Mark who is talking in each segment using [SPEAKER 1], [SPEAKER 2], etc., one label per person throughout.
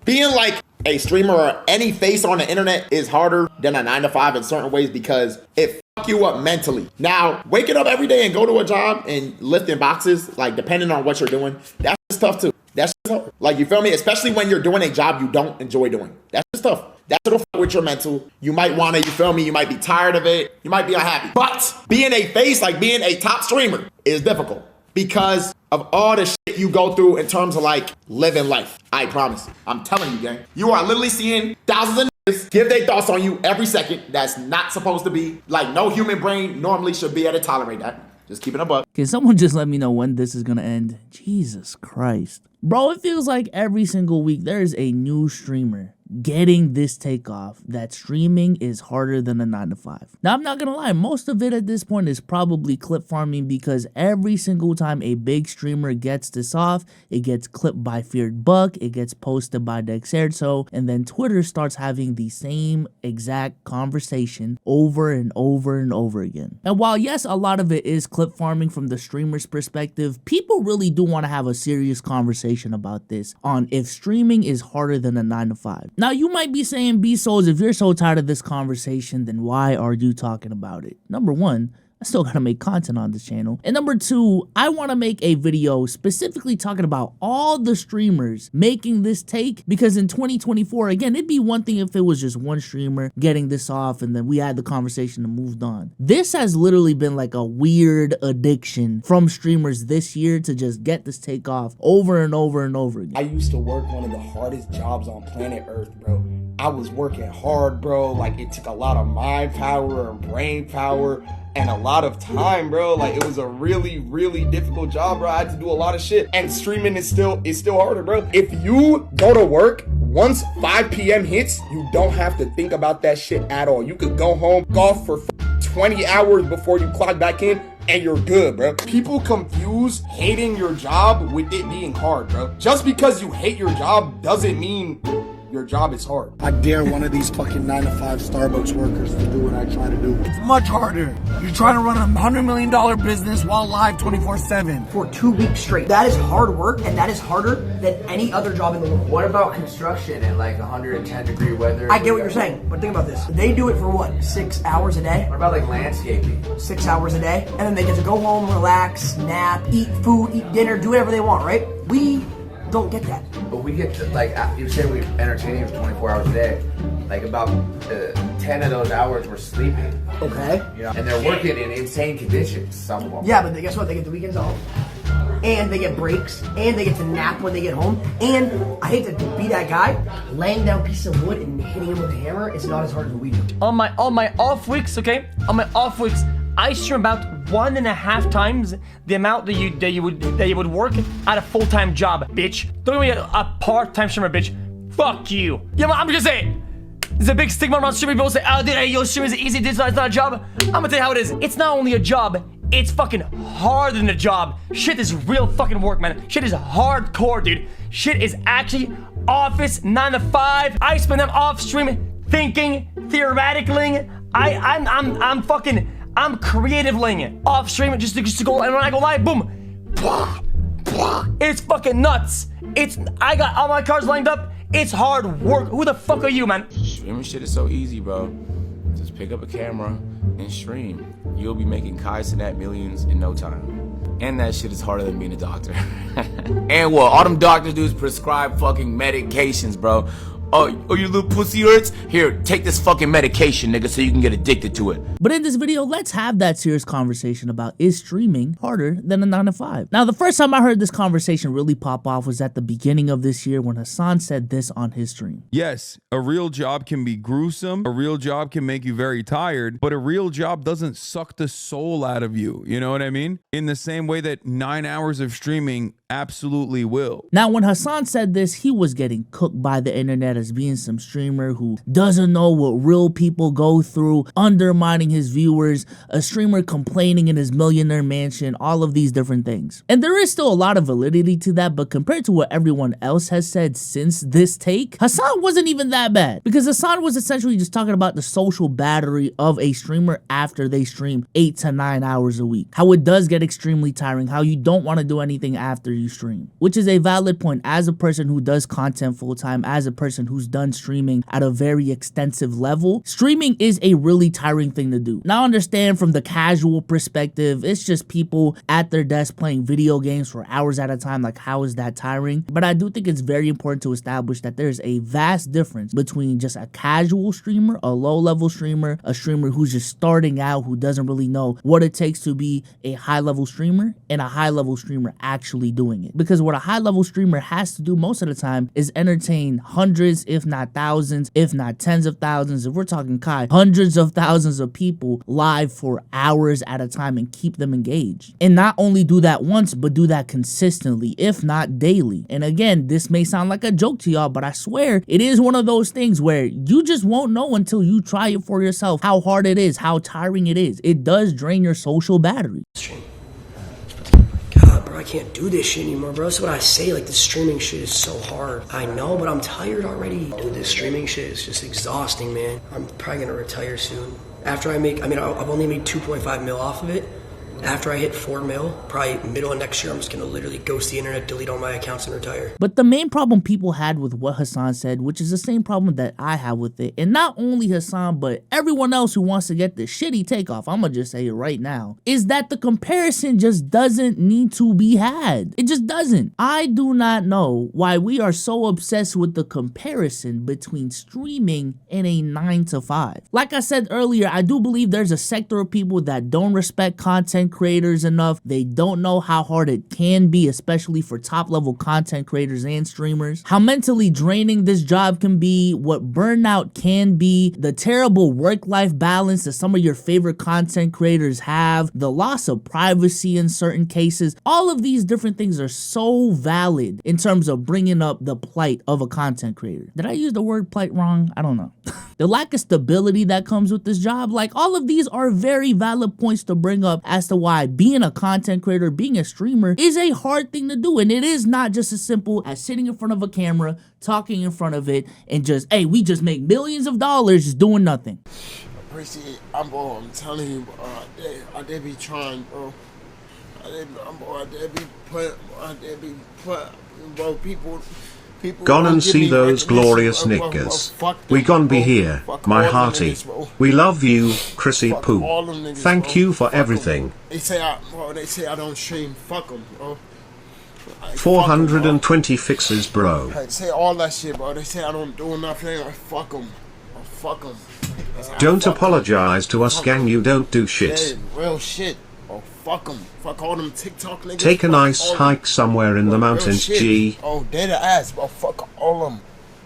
[SPEAKER 1] Being like a streamer or any face on the internet is harder than a 9 to 5 in certain ways because it fuck you up mentally. Now, waking up every day and go to a job and lifting boxes, like depending on what you're doing, that's just tough too. That's just tough. Like, you feel me? Especially when you're doing a job you don't enjoy doing. That's just tough. That's what'll fuck with your mental. You might wanna, you feel me? You might be tired of it. You might be unhappy. But being a face, like being a top streamer, is difficult because of all the shit you go through in terms of like living life. I promise. I'm telling you, gang. You are literally seeing thousands of niggas give their thoughts on you every second. That's not supposed to be. Like, no human brain normally should be able to tolerate that. Just keep it a buck.
[SPEAKER 2] Can someone just let me know when this is gonna end? Jesus Christ. Bro, it feels like every single week there is a new streamer getting this takeoff that streaming is harder than a 9 to 5. Now, I'm not gonna lie, most of it at this point is probably clip farming because every single time a big streamer gets this off, it gets clipped by Feared Buck, it gets posted by Dexerto, and then Twitter starts having the same exact conversation over and over and over again. And while yes, a lot of it is clip farming from the streamer's perspective, people really do want to have a serious conversation about this on if streaming is harder than a 9 to 5. Now, you might be saying, B-Souls, if you're so tired of this conversation, then why are you talking about it? Number one, I still gotta make content on this channel. And number two, I wanna make a video specifically talking about all the streamers making this take, because in 2024, again, it'd be one thing if it was just one streamer getting this off and then we had the conversation and moved on. This has literally been like a weird addiction from streamers this year to just get this take off over and over and over again.
[SPEAKER 3] I used to work one of the hardest jobs on planet Earth, bro. I was working hard, bro. Like, it took a lot of mind power and brain power and a lot of time, bro. Like, it was a really, really difficult job, bro. I had to do a lot of shit. And streaming is still harder, bro. If you go to work, once 5 p.m. hits, you don't have to think about that shit at all. You could go home, golf for 20 hours before you clock back in, and you're good, bro. People confuse hating your job with it being hard, bro. Just because you hate your job doesn't mean your job is hard.
[SPEAKER 4] I dare one of these fucking 9 to 5 Starbucks workers to do what I try to do. It's much harder. You're trying to run a $100 million business while live 24/7.
[SPEAKER 5] For 2 weeks straight. That is hard work, and that is harder than any other job in the world.
[SPEAKER 6] What about construction in like 110-degree weather?
[SPEAKER 5] I get what you're saying, but think about this. They do it for what, 6 hours a day?
[SPEAKER 6] What about like landscaping?
[SPEAKER 5] 6 hours a day, and then they get to go home, relax, nap, eat food, eat dinner, do whatever they want, right? We don't get that.
[SPEAKER 6] But we get to, like, you said we entertain you for 24 hours a day. Like, about 10 of those hours we're sleeping.
[SPEAKER 5] Okay.
[SPEAKER 6] You know, and they're working in insane conditions, some of them.
[SPEAKER 5] Yeah, but guess what? They get the weekends off. And they get breaks, and they get to nap when they get home. And I hate to be that guy, laying down pieces of wood and hitting him with a hammer is not as hard as we do.
[SPEAKER 7] On my off weeks, okay? On my off weeks, I stream about 1.5 times the amount that you would work at a full-time job, bitch. Don't be a part-time streamer, bitch. Fuck you. Yeah, I'm just saying. There's a big stigma around streaming. People say, oh, dude, hey, yo, streaming is easy. It's not a job. I'm gonna tell you how it is. It's not only a job. It's fucking harder than a job. Shit is real fucking work, man. Shit is hardcore, dude. Shit is actually office 9 to 5. I spend them off streaming, thinking, theoretically. I'm creative-ling off stream just to go, and when I go live, boom. It's fucking nuts. I got all my cards lined up. It's hard work. Who the fuck are you, man?
[SPEAKER 8] Streaming shit is so easy, bro. Just pick up a camera and stream. You'll be making Kai-Cenat millions in no time. And that shit is harder than being a doctor. And what all them doctors do is prescribe fucking medications, bro. Oh, your little pussy hurts? Here, take this fucking medication, nigga, so you can get addicted to it.
[SPEAKER 2] But in this video, let's have that serious conversation about, is streaming harder than a 9 to 5? Now, the first time I heard this conversation really pop off was at the beginning of this year when Hassan said this on his stream.
[SPEAKER 9] Yes, a real job can be gruesome, a real job can make you very tired, but a real job doesn't suck the soul out of you, you know what I mean? In the same way that 9 hours of streaming absolutely will.
[SPEAKER 2] Now, when Hassan said this, he was getting cooked by the internet at as being some streamer who doesn't know what real people go through, undermining his viewers, a streamer complaining in his millionaire mansion, all of these different things. And there is still a lot of validity to that, but compared to what everyone else has said since this take, Hassan wasn't even that bad, because Hassan was essentially just talking about the social battery of a streamer after they stream 8 to 9 hours a week. How it does get extremely tiring, how you don't want to do anything after you stream, which is a valid point as a person who does content full-time, as a person who's done streaming at a very extensive level. Streaming is a really tiring thing to do. Now, I understand from the casual perspective, it's just people at their desk playing video games for hours at a time. Like, how is that tiring? But I do think it's very important to establish that there's a vast difference between just a casual streamer, a low-level streamer, a streamer who's just starting out, who doesn't really know what it takes to be a high-level streamer, and a high-level streamer actually doing it. Because what a high-level streamer has to do most of the time is entertain hundreds, if not thousands, if not tens of thousands, if we're talking Kai, hundreds of thousands of people live for hours at a time and keep them engaged. And not only do that once, but do that consistently, if not daily. And again, this may sound like a joke to y'all, but I swear it is one of those things where you just won't know until you try it for yourself how hard it is, how tiring it is. It does drain your social battery.
[SPEAKER 5] God, bro, I can't do this shit anymore, bro. That's what I say. Like, the streaming shit is so hard. I know, but I'm tired already. Dude, this streaming shit is just exhausting, man. I'm probably gonna retire soon. After I make, I've only made 2.5 mil off of it. After I hit 4 mil, probably middle of next year, I'm just gonna literally ghost the internet, delete all my accounts, and retire.
[SPEAKER 2] But the main problem people had with what Hassan said, which is the same problem that I have with it, and not only Hassan, but everyone else who wants to get the shitty takeoff, I'm gonna just say it right now, is that the comparison just doesn't need to be had. It just doesn't. I do not know why we are so obsessed with the comparison between streaming and a 9 to 5. Like I said earlier, I do believe there's a sector of people that don't respect content creators enough. They don't know how hard it can be, especially for top level content creators and streamers, how mentally draining this job can be, what burnout can be, the terrible work-life balance that some of your favorite content creators have, the loss of privacy in certain cases. All of these different things are so valid in terms of bringing up the plight of a content creator. Did I use the word plight wrong? I don't know. The lack of stability that comes with this job, like, all of these are very valid points to bring up as to why being a content creator, being a streamer is a hard thing to do. And it is not just as simple as sitting in front of a camera, talking in front of it, and just, hey, we just make millions of dollars just doing nothing.
[SPEAKER 1] Appreciate, I'm telling you, I did be trying, bro. I did be put, bro, people
[SPEAKER 10] Gone and see those glorious niggas. We gon' be here, my hearty. We love you, Chrissy Poo. Thank you for everything.
[SPEAKER 1] They say I don't stream. Fuck them, bro.
[SPEAKER 10] 420 fixes, bro.
[SPEAKER 1] They say all that shit, bro. They say I don't do nothing. I fuck them. Fuck them.
[SPEAKER 10] Don't apologize to us, gang. You don't do shit.
[SPEAKER 1] Real shit. Oh, fuck them. Fuck all them TikTok niggas.
[SPEAKER 10] Take a nice hike somewhere in the mountains, G.
[SPEAKER 1] Oh, dead ass, bro. Fuck all them.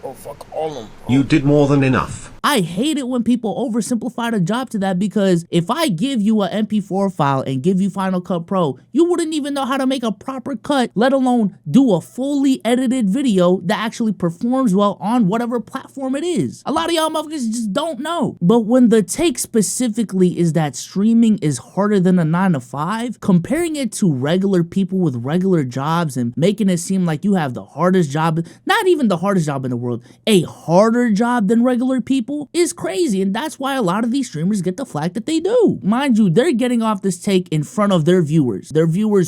[SPEAKER 1] Oh, fuck all them.
[SPEAKER 10] You did more than enough.
[SPEAKER 2] I hate it when people oversimplify the job to that, because if I give you an MP4 file and give you Final Cut Pro, you wouldn't even know how to make a proper cut, let alone do a fully edited video that actually performs well on whatever platform it is. A lot of y'all motherfuckers just don't know. But when the take specifically is that streaming is harder than a 9 to 5, comparing it to regular people with regular jobs and making it seem like you have the hardest job, not even the hardest job in the world, a harder job than regular people, is crazy. And that's why a lot of these streamers get the flack that they do. Mind you, they're getting off this take in front of their viewers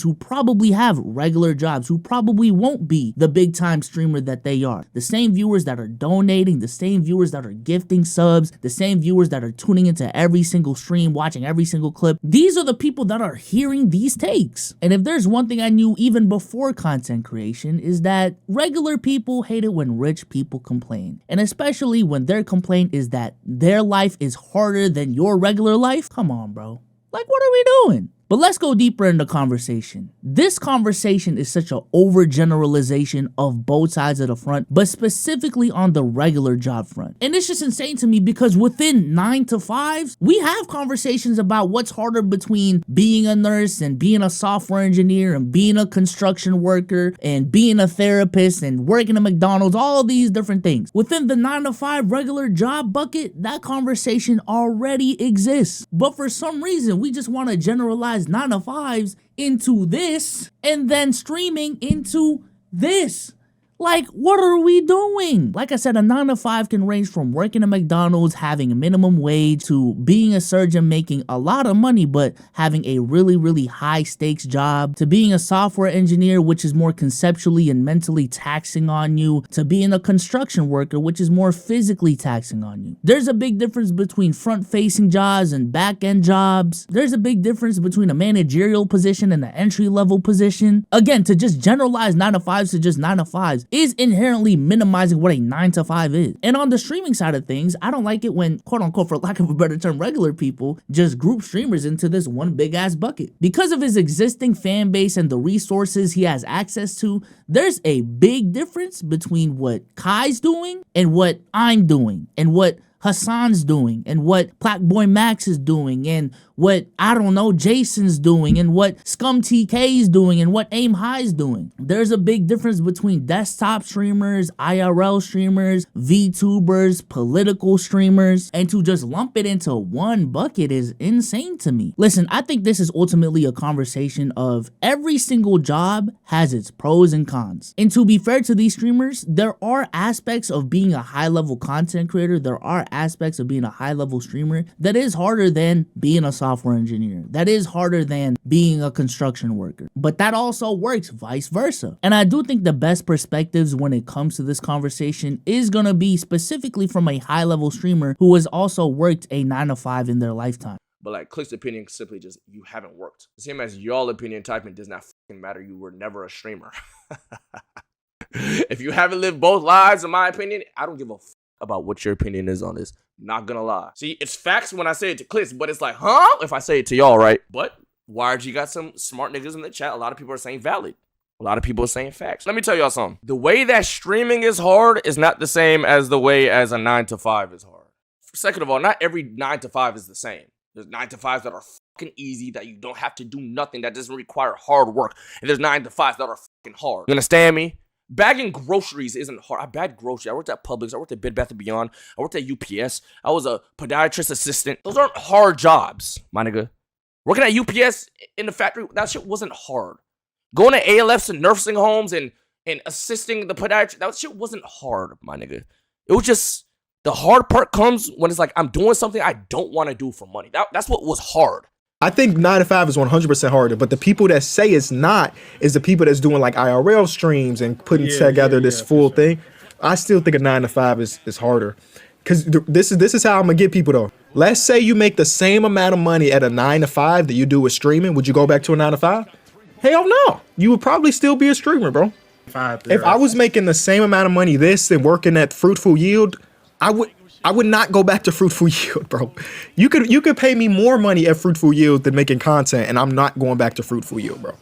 [SPEAKER 2] who probably have regular jobs, who probably won't be the big time streamer that they are. The same viewers that are donating, the same viewers that are gifting subs, the same viewers that are tuning into every single stream, watching every single clip. These are the people that are hearing these takes. And if there's one thing I knew even before content creation, is that regular people hate it when rich people complain. And especially when their complaint is that their life is harder than your regular life. Come on, bro. Like, what are we doing? But let's go deeper in the conversation. This conversation is such an overgeneralization of both sides of the front, but specifically on the regular job front. And it's just insane to me because within 9 to 5s, we have conversations about what's harder between being a nurse and being a software engineer and being a construction worker and being a therapist and working at McDonald's, all these different things. Within the 9 to 5 regular job bucket, that conversation already exists. But for some reason, we just want to generalize 9 to 5s into this and then streaming into this. Like, what are we doing? Like I said, a 9 to 5 can range from working at McDonald's, having a minimum wage, to being a surgeon making a lot of money, but having a really, really high stakes job, to being a software engineer, which is more conceptually and mentally taxing on you, to being a construction worker, which is more physically taxing on you. There's a big difference between front-facing jobs and back-end jobs. There's a big difference between a managerial position and an entry-level position. Again, to just generalize 9 to 5s to just 9 to 5s is inherently minimizing what a 9 to 5 is. And on the streaming side of things, I don't like it when, quote unquote, for lack of a better term, regular people just group streamers into this one big ass bucket. Because of his existing fan base and the resources he has access to, there's a big difference between what Kai's doing and what I'm doing and what Hassan's doing and what Black Boy Max is doing and what, I don't know, Jason's doing and what Scum TK's doing and what Aim High's doing. There's a big difference between desktop streamers, IRL streamers, VTubers, political streamers, and to just lump it into one bucket is insane to me. Listen, I think this is ultimately a conversation of every single job has its pros and cons. And to be fair to these streamers, there are aspects of being a high-level content creator, there are aspects of being a high-level streamer that is harder than being a software engineer. That is harder than being a construction worker. But that also works vice versa. And I do think the best perspectives when it comes to this conversation is gonna be specifically from a high-level streamer who has also worked a 9 to 5 in their lifetime.
[SPEAKER 11] But like Click's opinion simply just, you haven't worked. The same as y'all opinion typing does not fucking matter. You were never a streamer. If you haven't lived both lives, in my opinion, I don't give a about what your opinion is on this. Not gonna lie. See, it's facts when I say it to Clips, but it's like, huh? If I say it to y'all, right? But YRG got some smart niggas in the chat. A lot of people are saying valid. A lot of people are saying facts. Let me tell y'all something. The way that streaming is hard is not the same as the way as a 9 to 5 is hard. Second of all, not every 9 to 5 is the same. There's 9 to 5s that are fucking easy, that you don't have to do nothing, that doesn't require hard work. And there's 9 to 5s that are fucking hard. You understand me? Bagging groceries isn't hard. I bagged groceries. I worked at Publix. I worked at Bed Bath & Beyond. I worked at UPS. I was a podiatrist assistant. Those aren't hard jobs, my nigga. Working at UPS in the factory, that shit wasn't hard. Going to ALFs and nursing homes and assisting the podiatrist, that shit wasn't hard, my nigga. It was just, the hard part comes when it's like, I'm doing something I don't want to do for money. That's what was hard.
[SPEAKER 12] I think 9 to 5 is 100% harder, but the people that say it's not is the people that's doing like IRL streams and putting together this full thing. I still think a 9 to 5 is harder. Because this is how I'm gonna get people though. Let's say you make the same amount of money at a 9 to 5 that you do with streaming. Would you go back to a 9 to 5? Hell no. You would probably still be a streamer, bro. If I was making the same amount of money this and working at Fruitful Yield, I would not go back to Fruitful Yield, bro. You could pay me more money at Fruitful Yield than making content, and I'm not going back to Fruitful Yield, bro.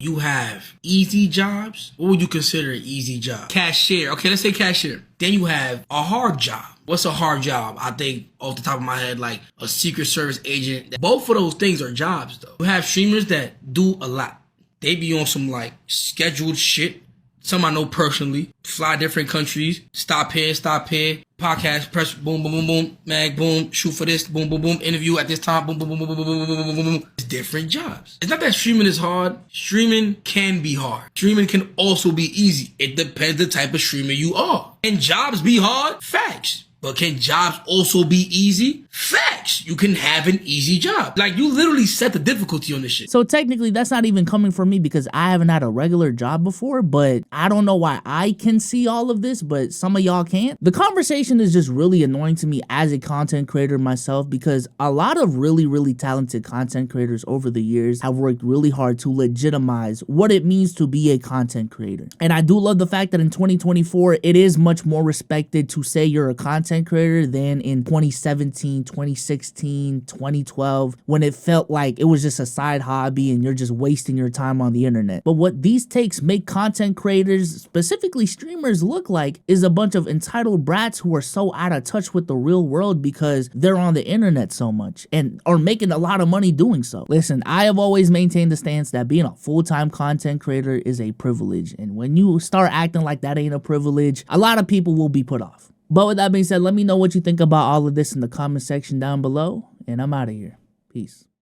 [SPEAKER 13] You have easy jobs. What would you consider an easy job? Cashier. Okay, let's say cashier. Then you have a hard job. What's a hard job? I think off the top of my head, like a Secret Service agent. Both of those things are jobs, though. You have streamers that do a lot. They be on some like scheduled shit. Some I know personally. Fly different countries. Stop here, podcast, press, boom, boom, boom, boom, mag, boom, shoot for this, boom, boom, boom, interview at this time, boom, boom, boom, boom, boom, boom, boom, boom, boom, boom. It's different jobs. It's not that streaming is hard. Streaming can be hard. Streaming can also be easy. It depends the type of streamer you are. Can jobs be hard? Facts. But can jobs also be easy? Facts. You can have an easy job. Like, you literally set the difficulty on this shit.
[SPEAKER 2] So technically, that's not even coming from me because I haven't had a regular job before, but I don't know why I can see all of this, but some of y'all can't. The conversation is just really annoying to me as a content creator myself because a lot of really, really talented content creators over the years have worked really hard to legitimize what it means to be a content creator. And I do love the fact that in 2024, it is much more respected to say you're a content content creator than in 2017, 2016, 2012, when it felt like it was just a side hobby and you're just wasting your time on the internet. But what these takes make content creators, specifically streamers, look like is a bunch of entitled brats who are so out of touch with the real world because they're on the internet so much and are making a lot of money doing so. Listen, I have always maintained the stance that being a full-time content creator is a privilege, and when you start acting like that ain't a privilege, a lot of people will be put off. But with that being said, let me know what you think about all of this in the comment section down below, and I'm out of here. Peace.